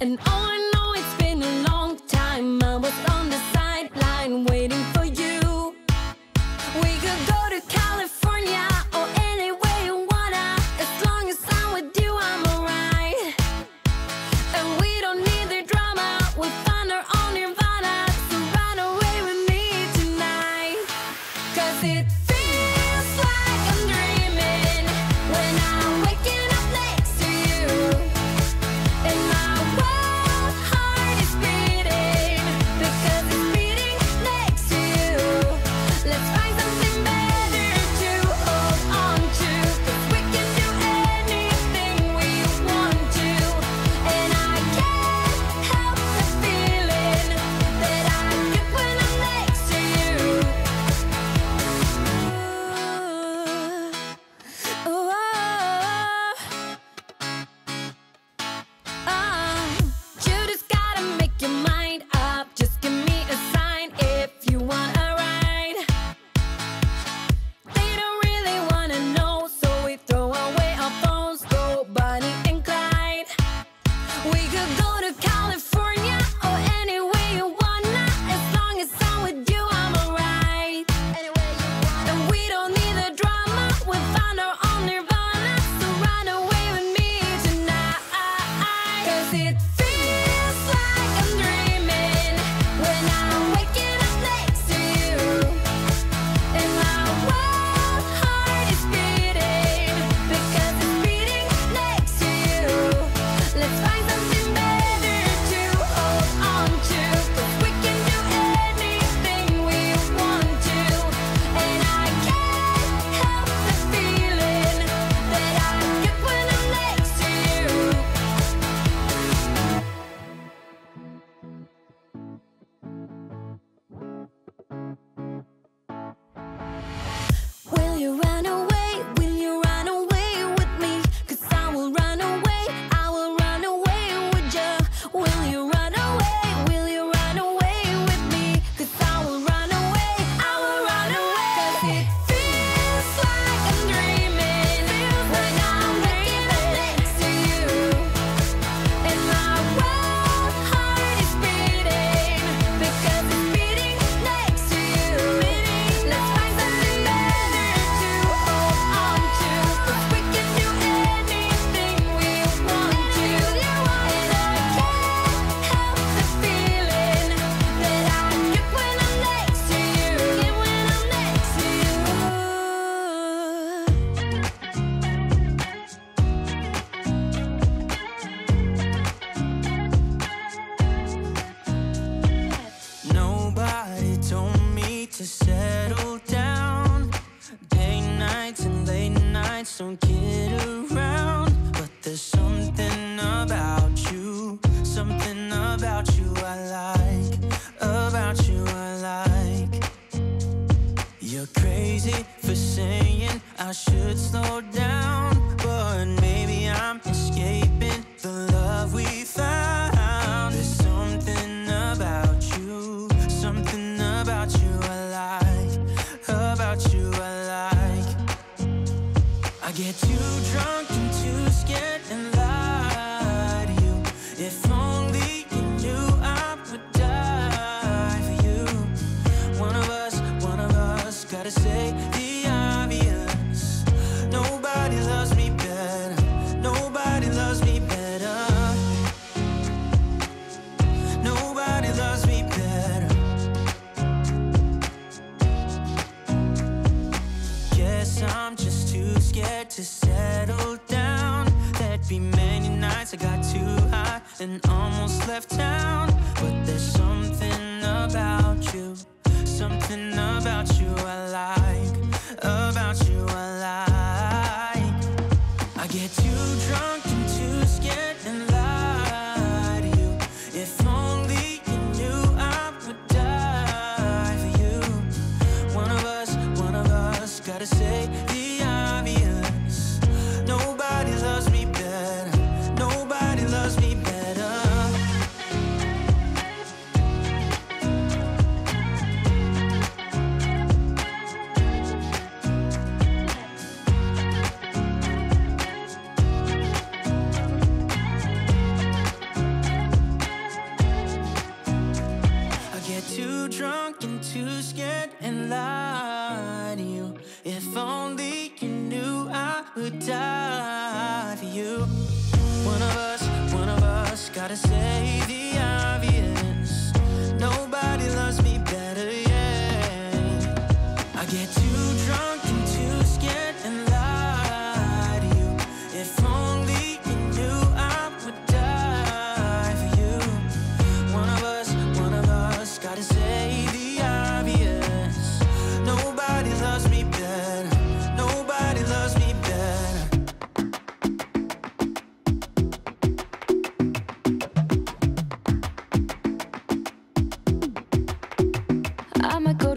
And all I know, it's been a long time. I was on the sideline waiting for you. We could go to California or anywhere you wanna. As long as I'm with you, I'm alright. And we don't need the drama. We'll find our own nirvana. So run away with me tonight. 'Cause it feels like I'm dreaming when I'm waking up next to you. And my wild heart is beating because it's beating next to you. Let's find something better to hold on to, 'cause we can do anything we want to. And I can't help the feeling that I get when I'm next to you. Ooh, you just gotta make your mind up. Just give me a sign if you want a ride. They don't really wanna know, so we throw away our phones, go Bonnie and Clyde. We could go to California or anywhere you wanna. As long as I'm with you, I'm alright. And we don't need the drama. We found our own nirvana. So run away with me tonight. 'Cause it feels like I'm dreaming when I'm waking up next to you. And my wild heart is beating because it's beating next to you. Let's find something better to hold on to, 'cause we can do anything we want to. And I can't help the feeling that I get when I'm next to you. Will you run away? Will you run away with me? 'Cause I will run away. I will run away with you. Will you run away? Will you run away with me? 'Cause I will run away. I will run away. 'Cause it feels like I'm dreaming when I'm waking up next to you. And my wild heart is beating because it's beating next to you. Let's find something better to hold on to, 'cause we can do anything we want to. And I can't help the feeling that I get when I'm next to you. Get when I'm next to you. Nobody told me to settle down. Day nights and late nights don't get around. But there's something about you I like. About you I like. You're crazy for saying I should slow down, but maybe I'm escaping the love we found. There's something about you I like. About you I like. I get too drunk and too scared and lie to you. If only you knew I would die for you. One of us gotta say the obvious. Nobody loves me better. Nobody loves me better. Nobody loves me better. Guess I'm just too scared to settle down. There'd be many nights I got too high and almost left town. But there's something about you I like. About you I like. I get too drunk and too scared and lie to you. If only you knew I would die for you. One of us gotta say the obvious. Nobody loves me better. Nobody loves me better. die for you. One of us gotta say the obvious. Nobody loves me better, yeah. I get too drunk and too scared and lie to you. If only you knew I would die for you. One of us gotta say the obvious. Nobody loves me better. Nobody loves me better. I'ma go